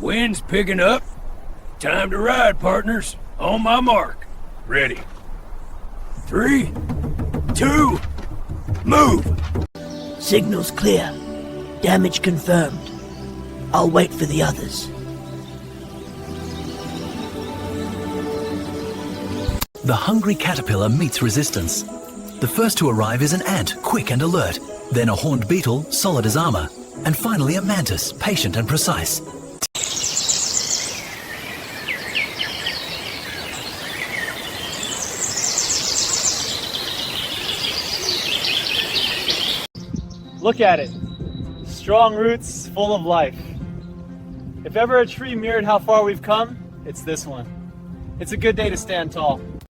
Wind's picking up. Time to ride, partners. On my mark. Ready. 3, 2, move! Signal's clear. Damage confirmed. I'll wait for the others. The hungry caterpillar meets resistance. The first to arrive is an ant, quick and alert, then a horned beetle, solid as armor, and finally a mantis, patient and precise. Look at it. Strong roots, full of life. If ever a tree mirrored how far we've come, it's this one. It's a good day to stand tall.